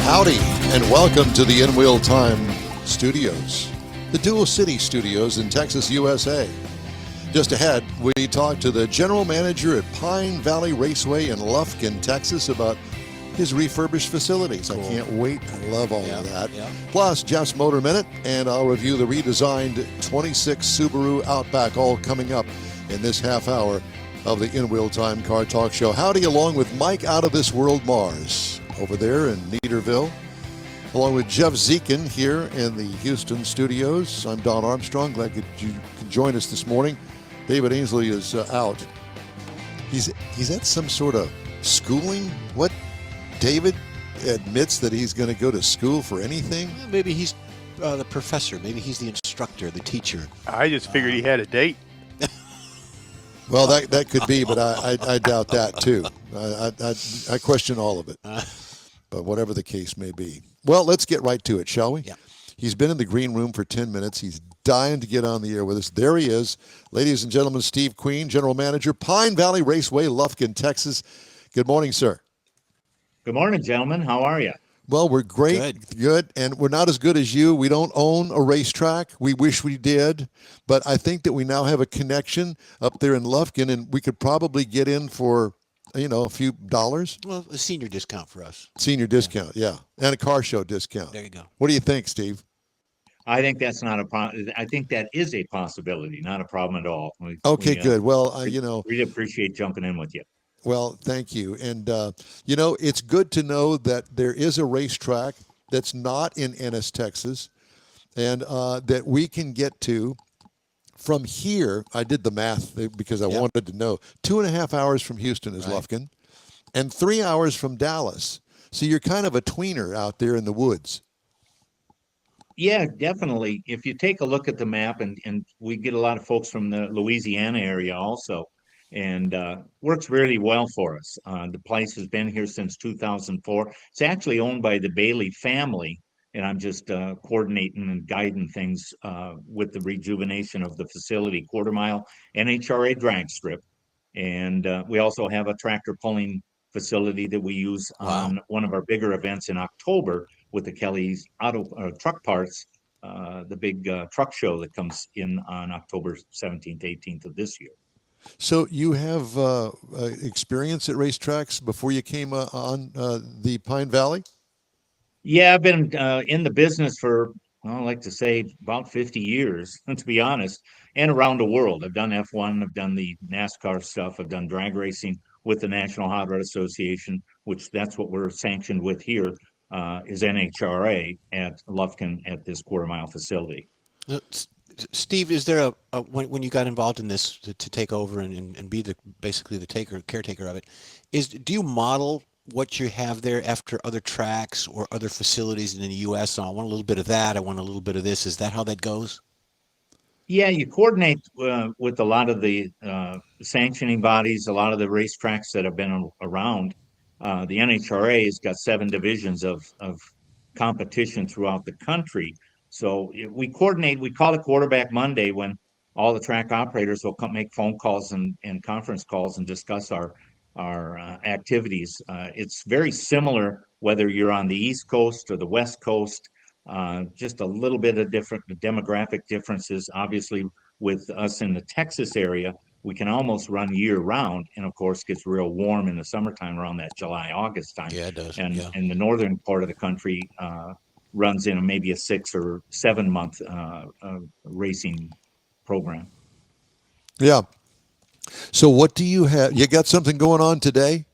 Howdy, and welcome to the InWheelTime studios, the Dual City studios in Texas, USA. Just ahead, we talk to the general manager at Pine Valley Raceway in Lufkin, Texas, about his refurbished facilities. Cool. I can't wait. I love all of that. Yeah. Plus, Jeff's Motor Minute, and I'll review the redesigned 26 Subaru Outback, all coming up in this half hour of the InWheelTime Car Talk Show. Howdy, along with Mike Out of This World Mars over there in Neaterville, along with Jeff Zekin here in the Houston studios. I'm Don Armstrong. Glad that you could join us this morning. David Ainsley is out. He's at some sort of schooling. What? David admits that he's going to go to school for anything? Well, maybe he's the professor. Maybe he's the instructor, the teacher. I just figured he had a date. Well, that could be, but I doubt that too. I question all of it. But whatever the case may be. Well, let's get right to it, shall we? Yeah. He's been in the green room for 10 minutes. He's dying to get on the air with us. There he is. Ladies and gentlemen, Steve Quien, General Manager, Pine Valley Raceway, Lufkin, Texas. Good morning, sir. Good morning, gentlemen. How are you? Well, we're great, good, and we're not as good as you. We don't own a racetrack. We wish we did, but I think that we now have a connection up there in Lufkin, and we could probably get in for, a few dollars. Well, a senior discount for us. Senior discount, yeah, and a car show discount. There you go. What do you think, Steve? I think that's not I think that is a possibility, not a problem at all. Okay, good. Well, really appreciate jumping in with you. Well, thank you. And, it's good to know that there is a racetrack that's not in Ennis, Texas, and that we can get to from here. I did the math because I wanted to know. 2.5 hours from Houston is Lufkin, and 3 hours from Dallas. So you're kind of a tweener out there in the woods. Yeah, definitely. If you take a look at the map, and we get a lot of folks from the Louisiana area also, and works really well for us. The place has been here since 2004. It's actually owned by the Bailey family, and I'm just coordinating and guiding things with the rejuvenation of the facility, quarter-mile NHRA drag strip. And we also have a tractor pulling facility that we use on one of our bigger events in October with the Kelly's truck parts, the big truck show that comes in on October 17th, 18th of this year. So you have experience at racetracks before you came on the Pine Valley? Yeah, I've been in the business for, I like to say, about 50 years, to be honest, and around the world. I've done F1, I've done the NASCAR stuff, I've done drag racing with the National Hot Rod Association, which that's what we're sanctioned with here, is NHRA at Lufkin at this quarter-mile facility. Steve, is there when you got involved in this to take over and be basically the caretaker of it, do you model what you have there after other tracks or other facilities in the U.S.? So I want a little bit of that. I want a little bit of this. Is that how that goes? Yeah, you coordinate with a lot of the sanctioning bodies, a lot of the racetracks that have been around. The NHRA has got 7 divisions of competition throughout the country. So we coordinate, we call it Quarterback Monday, when all the track operators will come make phone calls and conference calls and discuss our activities. It's very similar whether you're on the East Coast or the West Coast, just a little bit of different demographic differences. Obviously, with us in the Texas area, we can almost run year round, and of course gets real warm in the summertime around that July, August time. Yeah, it does. And in the northern part of the country, runs in maybe a 6 or 7 month racing program. Yeah. So what do you have? You got something going on today?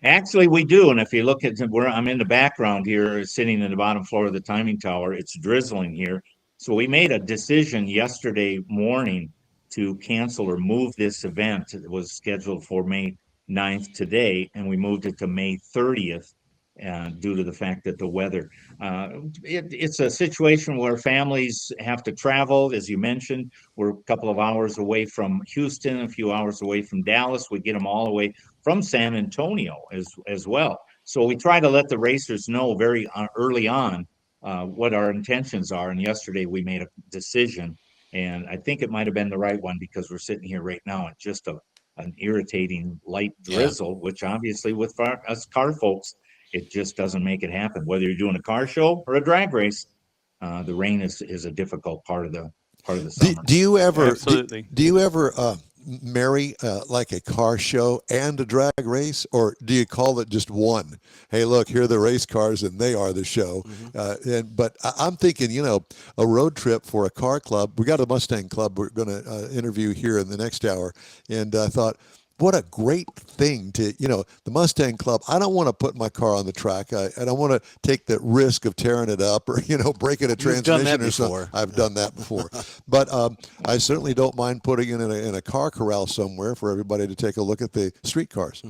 Actually, we do. And if you look at where I'm in the background here, sitting in the bottom floor of the timing tower, it's drizzling here. So we made a decision yesterday morning to cancel or move this event. It was scheduled for May 9th today, and we moved it to May 30th. Due to the fact that the weather, it's a situation where families have to travel. As you mentioned, we're a couple of hours away from Houston, a few hours away from Dallas. We get them all the way from San Antonio as well. So we try to let the racers know very early on what our intentions are. And yesterday we made a decision, and I think it might have been the right one, because we're sitting here right now at just an irritating light drizzle, which obviously with us car folks, it just doesn't make it happen. Whether you're doing a car show or a drag race, the rain is a difficult part of the summer. Do you ever Absolutely. do you ever marry like a car show and a drag race, or do you call it just one? Hey, look, here are the race cars, and they are the show. But I'm thinking, a road trip for a car club. We got a Mustang club we're going to interview here in the next hour, and I thought, what a great thing to, the Mustang Club. I don't want to put my car on the track. I don't want to take the risk of tearing it up or, breaking a transmission or something. I've done that before. But I certainly don't mind putting it in a car corral somewhere for everybody to take a look at the street cars.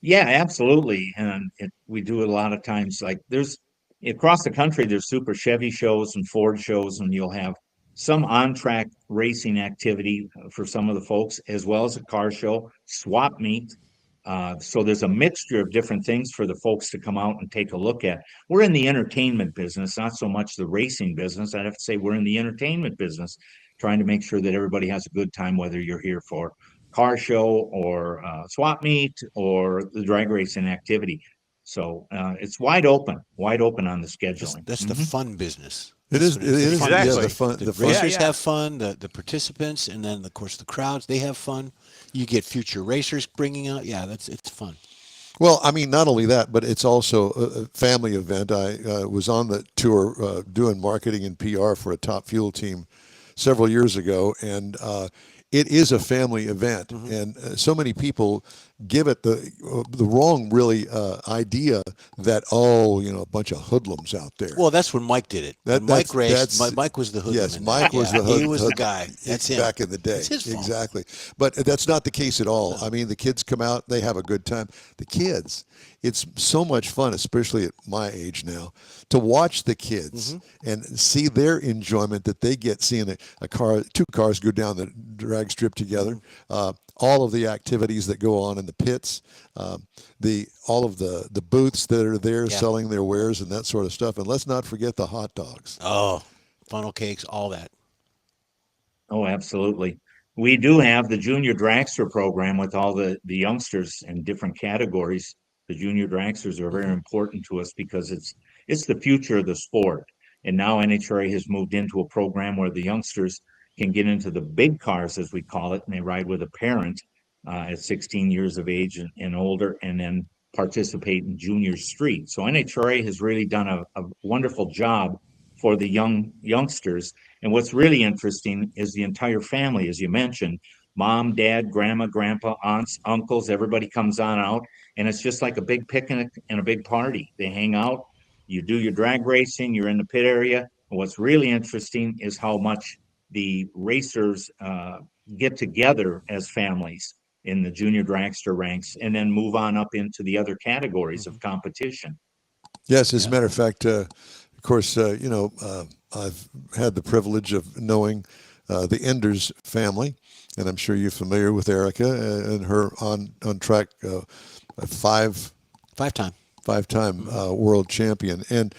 Yeah, absolutely. And we do it a lot of times. Like there's across the country, there's Super Chevy shows and Ford shows, and you'll have some on-track racing activity for some of the folks, as well as a car show, swap meet. So there's a mixture of different things for the folks to come out and take a look at. We're in the entertainment business, not so much the racing business. I'd have to say we're in the entertainment business, trying to make sure that everybody has a good time, whether you're here for car show or swap meet or the drag racing activity. So it's wide open on the scheduling. That's the fun business. It is. It is. Exactly. Yeah, the fun. The The fun. racers Yeah. have fun, the participants, and then, of course, the crowds, they have fun. You get future racers bringing out. Yeah, it's fun. Well, I mean, not only that, but it's also a family event. I was on the tour doing marketing and PR for a Top Fuel team several years ago, and it is a family event. And so many people give it the wrong really idea that a bunch of hoodlums out there. Well, that's when Mike did it. When Mike raced. Mike was the hoodlum. Yes, in Mike that. was Yeah, the hood. He was the guy. That's him. Back in the day. It's his fault. Exactly. But that's not the case at all. I mean, the kids come out, they have a good time. The kids, it's so much fun, especially at my age now, to watch the kids and see their enjoyment that they get seeing two cars go down the drag strip together. All of the activities that go on in the pits, all of the booths that are there selling their wares and that sort of stuff. And let's not forget the hot dogs. Oh, funnel cakes, all that. Oh, absolutely. We do have the junior dragster program with all the youngsters in different categories. The junior dragsters are very important to us because it's the future of the sport. And now NHRA has moved into a program where the youngsters can get into the big cars, as we call it, and they ride with a parent at 16 years of age and older, and then participate in junior street. So NHRA has really done a wonderful job for the youngsters. And what's really interesting is the entire family, as you mentioned, mom, dad, grandma, grandpa, aunts, uncles, everybody comes on out. And it's just like a big picnic and a big party. They hang out, you do your drag racing, you're in the pit area. And what's really interesting is how much the racers get together as families in the junior dragster ranks and then move on up into the other categories of competition. Yes, as a matter of fact, of course, I've had the privilege of knowing the Enders family, and I'm sure you're familiar with Erica and her on track five-time world champion, and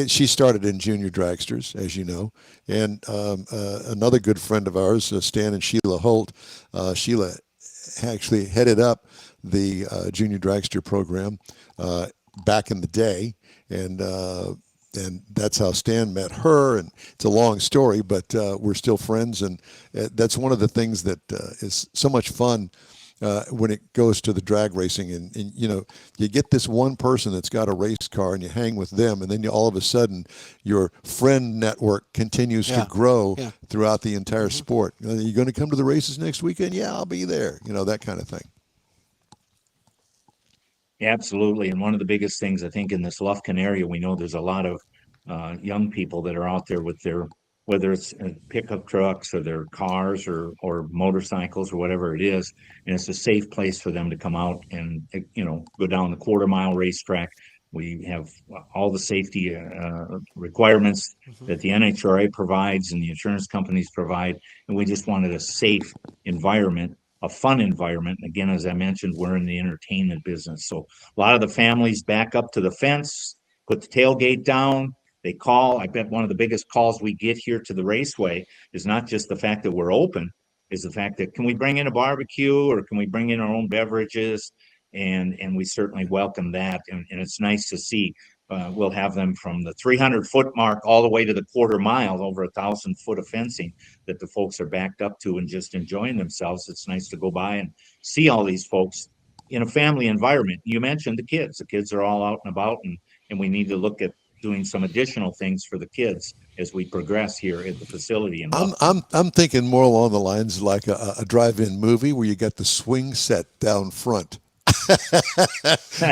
she started in junior dragsters, as you know, and another good friend of ours, Stan and Sheila Holt. Sheila actually headed up the junior dragster program back in the day, and that's how Stan met her. And it's a long story, but we're still friends, and that's one of the things that is so much fun. When it goes to the drag racing, and you get this one person that's got a race car and you hang with them, and then all of a sudden your friend network continues to grow throughout the entire sport. Are you going to come to the races next weekend? Yeah, I'll be there. That kind of thing. Absolutely. And one of the biggest things I think in this Lufkin area, we know there's a lot of young people that are out there with their, whether it's pickup trucks or their cars or motorcycles or whatever it is. And it's a safe place for them to come out and, go down the quarter-mile racetrack. We have all the safety requirements that the NHRA provides and the insurance companies provide. And we just wanted a safe environment, a fun environment. Again, as I mentioned, we're in the entertainment business. So a lot of the families back up to the fence, put the tailgate down. They call. I bet one of the biggest calls we get here to the Raceway is not just the fact that we're open, is the fact that can we bring in a barbecue or can we bring in our own beverages? and we certainly welcome that. And it's nice to see. We'll have them from the 300-foot mark all the way to the quarter mile, over 1,000 foot of fencing that the folks are backed up to and just enjoying themselves. It's nice to go by and see all these folks in a family environment. You mentioned the kids. The kids are all out and about, and we need to look at doing some additional things for the kids as we progress here at the facility. I'm thinking more along the lines like a drive-in movie where you got the swing set down front.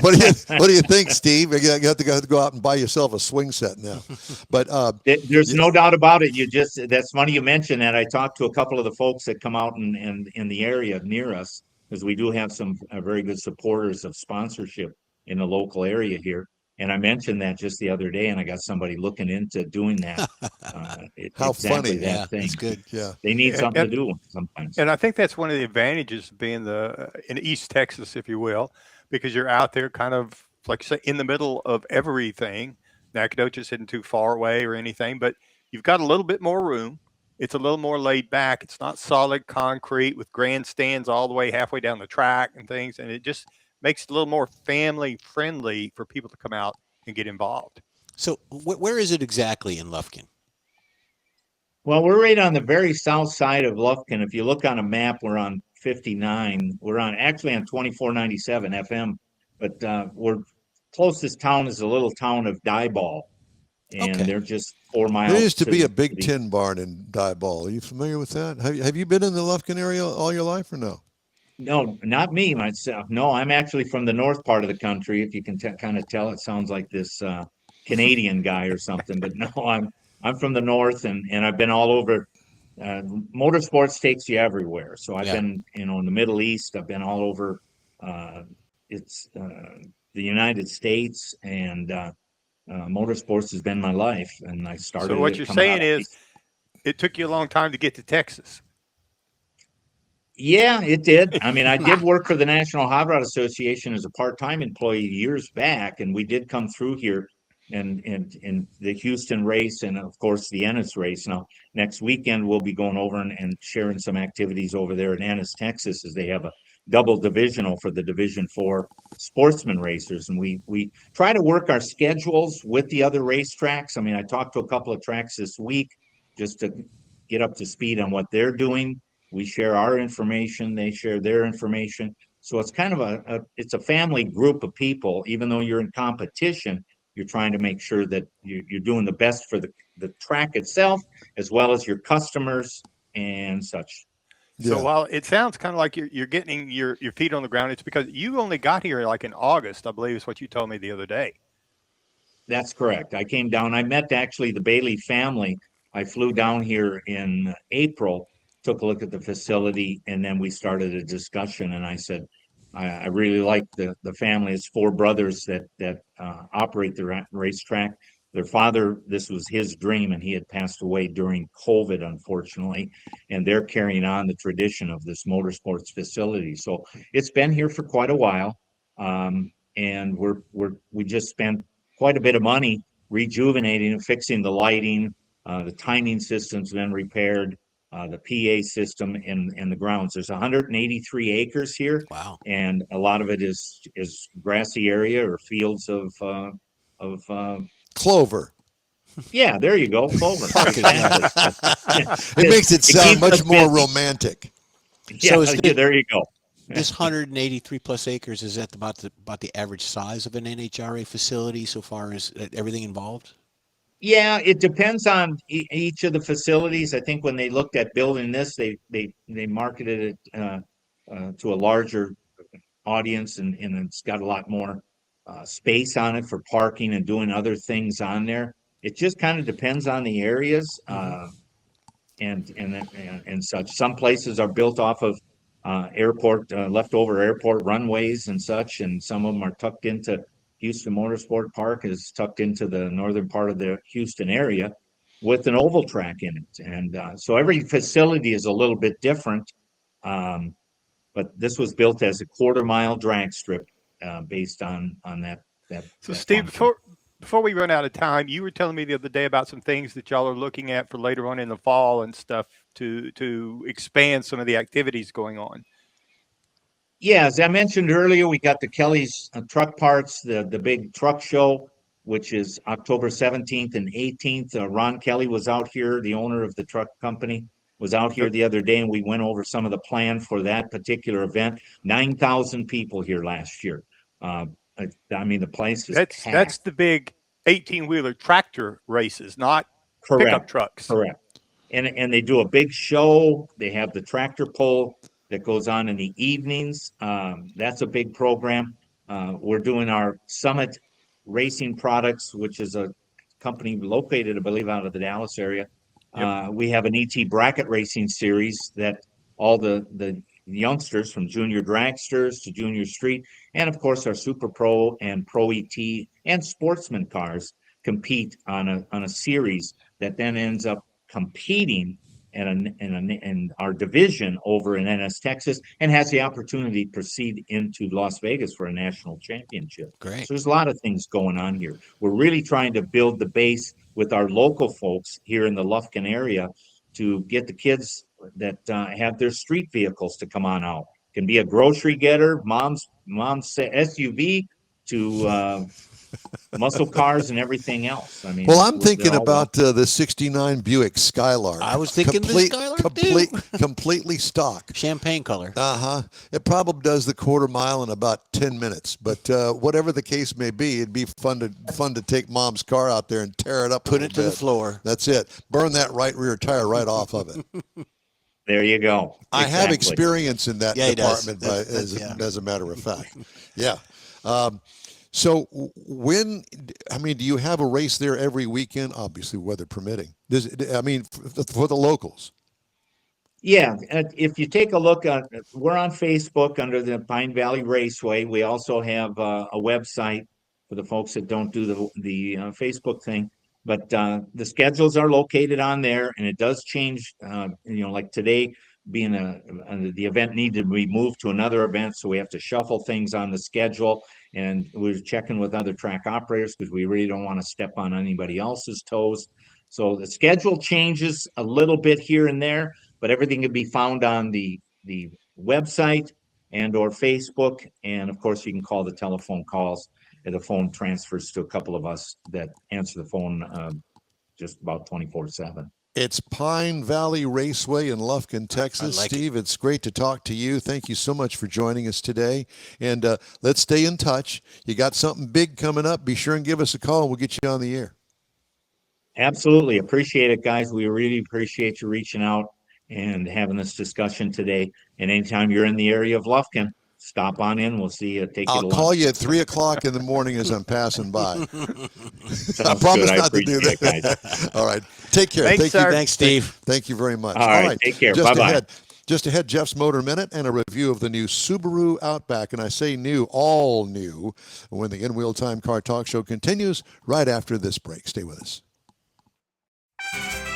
What do you think, Steve? You have to go out and buy yourself a swing set now. But there's no doubt about it. That's funny you mentioned that. I talked to a couple of the folks that come out and in the area near us, because we do have some very good supporters of sponsorship in the local area here. And I mentioned that just the other day, and I got somebody looking into doing that. How exactly funny! That Yeah, thing. that's good. Yeah, they need something to do sometimes. And I think that's one of the advantages of being in East Texas, if you will, because you're out there kind of like say in the middle of everything. Nacogdoches isn't too far away or anything, but you've got a little bit more room. It's a little more laid back. It's not solid concrete with grandstands all the way halfway down the track and things. And it just makes it a little more family friendly for people to come out and get involved. So where is it exactly in Lufkin? Well, we're right on the very south side of Lufkin. If you look on a map, we're on 59. We're actually on 2497 FM, but we're closest town is a little town of Diboll, and Okay. they're just 4 miles. there used to be the a Big city. Tin barn in Diboll. Are you familiar with that? Have you been in the Lufkin area all your life or no? No, not me myself. No, I'm actually from the north part of the country. If you can kind of tell, it sounds like this Canadian guy or something. But no, I'm from the north, and I've been all over. Motorsports takes you everywhere. So I've Yeah. been, in the Middle East. I've been all over. It's the United States, and motorsports has been my life. And I started. So what it you're coming out saying of is it took you a long time to get to Texas. Yeah, it did. I mean, I did work for the National Hot Rod Association as a part-time employee years back, and we did come through here and the Houston race, and of course the Ennis race. Now, next weekend we'll be going over and sharing some activities over there in Ennis, Texas, as they have a double divisional for the Division 4 sportsman racers, and we try to work our schedules with the other racetracks. I mean, I talked to a couple of tracks this week just to get up to speed on what they're doing. We share our information, they share their information. So it's kind of it's a family group of people. Even though you're in competition, you're trying to make sure that you're doing the best for the track itself, as well as your customers and such. So Yeah. while it sounds kind of like you're getting your feet on the ground, it's because you only got here like in August, I believe is what you told me the other day. That's correct. I came down. I met actually the Bailey family. I flew down here in April, took a look at the facility, and then we started a discussion. And I said, I really like the family. It's 4 brothers that operate the racetrack. Their father, this was his dream, and he had passed away during COVID, unfortunately. And they're carrying on the tradition of this motorsports facility. So it's been here for quite a while, and we just spent quite a bit of money rejuvenating and fixing the lighting. The timing system's been repaired. The PA system and the grounds. There's 183 acres here. Wow. And a lot of it is grassy area or fields of Clover. yeah, there you go, clover. Exactly. It makes it sound keeps much us more busy. romantic. Yeah, So is yeah, there you go. This 183 plus acres, is that about the average size of an NHRA facility so far as everything involved? Yeah, it depends on each of the facilities. I think when they looked at building this, they marketed it to a larger audience, and it's got a lot more space on it for parking and doing other things on there. It just kind of depends on the areas and such. Some places are built off of leftover airport runways and such, and some of them are tucked into Houston Motorsport Park is tucked into the northern part of the Houston area with an oval track in it. And so every facility is a little bit different. But this was built as a quarter-mile drag strip based on that. So that Steve, function. before we run out of time, you were telling me the other day about some things that y'all are looking at for later on in the fall and stuff to expand some of the activities going on. Yeah, as I mentioned earlier, we got the Kelly's Truck Parts, the big truck show, which is October 17th and 18th. Ron Kelly was out here, the owner of the truck company, was out here Yep. the other day, and we went over some of the plan for that particular event. 9,000 people here last year. I mean, the place is That's packed. the big 18-wheeler tractor races, not pickup Correct, trucks. correct. And they do a big show. They have the tractor pull that goes on in the evenings. That's a big program. We're doing our Summit Racing Products, which is a company located, I believe, out of the Dallas area. Yep. We have an ET bracket racing series that all the youngsters from junior dragsters to junior street, and of course our Super Pro and Pro ET and sportsman cars compete on a series that then ends up competing in our division over in NS Texas and has the opportunity to proceed into Las Vegas for a national championship. Great. So there's a lot of things going on here. We're really trying to build the base with our local folks here in the Lufkin area to get the kids that have their street vehicles to come on out. Can be a grocery getter, mom's SUV to muscle cars and everything else. I mean, Well, I'm they're thinking all about the '69 Buick Skylark. I was thinking the Skylark too. Completely stock. Champagne color. It probably does the quarter mile in about 10 minutes. But whatever the case may be, it'd be fun to take mom's car out there and tear it up. Put it to the floor. That's it. Burn that right rear tire right off of it. There you go. I have Exactly. experience in that Yeah, he does. department, Yeah. as a matter of fact. Yeah. So do you have a race there every weekend? Obviously, weather permitting. For the locals. Yeah, if you take a look at, we're on Facebook under the Pine Valley Raceway. We also have a website for the folks that don't do the Facebook thing. But the schedules are located on there, and it does change. Like today, being the event needed to be moved to another event, so we have to shuffle things on the schedule. And we're checking with other track operators because we really don't want to step on anybody else's toes. So the schedule changes a little bit here and there, but everything can be found on the website and or Facebook. And of course, you can call the telephone calls, and the phone transfers to a couple of us that answer the phone just about 24/7. It's Pine Valley Raceway in Lufkin, Texas. Steve, it's great to talk to you. Thank you so much for joining us today. And let's stay in touch. You got something big coming up, be sure and give us a call and we'll get you on the air. Absolutely. Appreciate it, guys. We really appreciate you reaching out and having this discussion today. And anytime you're in the area of Lufkin, stop on in. We'll see you. I'll call you at 3:00 in the morning as I'm passing by. I promise good. not to do that. Guys. All right. Take care. Thanks, sir. Thanks, Steve. Thank you very much. All right. Take care. Bye-bye. Just ahead, Jeff's Motor Minute and a review of the new Subaru Outback. And I say new, all new, when the InWheelTime Car Talk Show continues right after this break. Stay with us.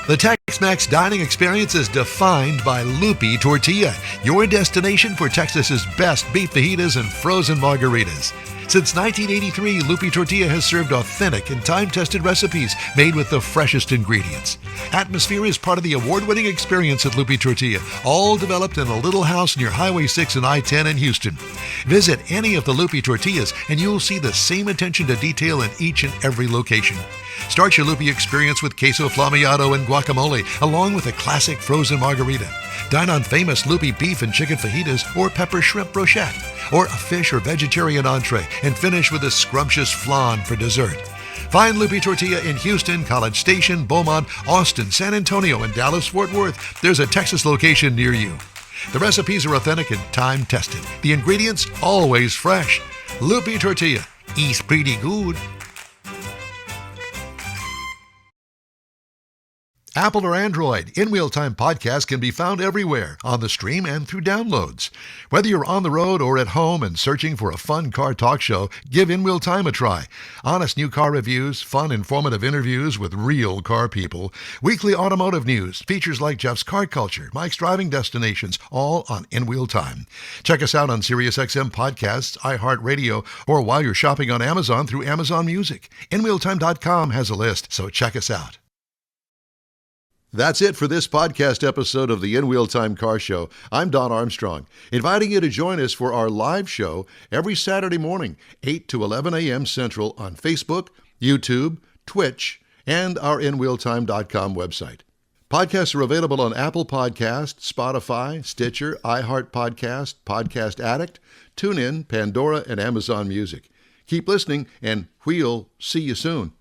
The Tex-Mex dining experience is defined by Lupi Tortilla, your destination for Texas's best beef fajitas and frozen margaritas. Since 1983, Lupi Tortilla has served authentic and time-tested recipes made with the freshest ingredients. Atmosphere is part of the award-winning experience at Lupi Tortilla, all developed in a little house near Highway 6 and I-10 in Houston. Visit any of the Lupi Tortillas and you'll see the same attention to detail in each and every location. Start your Lupi experience with queso flamiado and guacamole, along with a classic frozen margarita. Dine on famous Lupi beef and chicken fajitas or pepper shrimp brochette, or a fish or vegetarian entree, and finish with a scrumptious flan for dessert. Find Lupi Tortilla in Houston, College Station, Beaumont, Austin, San Antonio, and Dallas-Fort Worth. There's a Texas location near you. The recipes are authentic and time-tested. The ingredients always fresh. Lupi Tortilla. Eats pretty good. Apple or Android, InWheelTime podcasts can be found everywhere, on the stream and through downloads. Whether you're on the road or at home and searching for a fun car talk show, give InWheelTime a try. Honest new car reviews, fun, informative interviews with real car people, weekly automotive news, features like Jeff's Car Culture, Mike's Driving Destinations, all on InWheelTime. Check us out on SiriusXM Podcasts, iHeartRadio, or while you're shopping on Amazon through Amazon Music. InWheelTime.com has a list, so check us out. That's it for this podcast episode of the InWheelTime Car Show. I'm Don Armstrong, inviting you to join us for our live show every Saturday morning, 8 to 11 a.m. Central on Facebook, YouTube, Twitch, and our InWheelTime.com website. Podcasts are available on Apple Podcasts, Spotify, Stitcher, iHeart Podcast, Podcast Addict, TuneIn, Pandora, and Amazon Music. Keep listening, and we'll see you soon.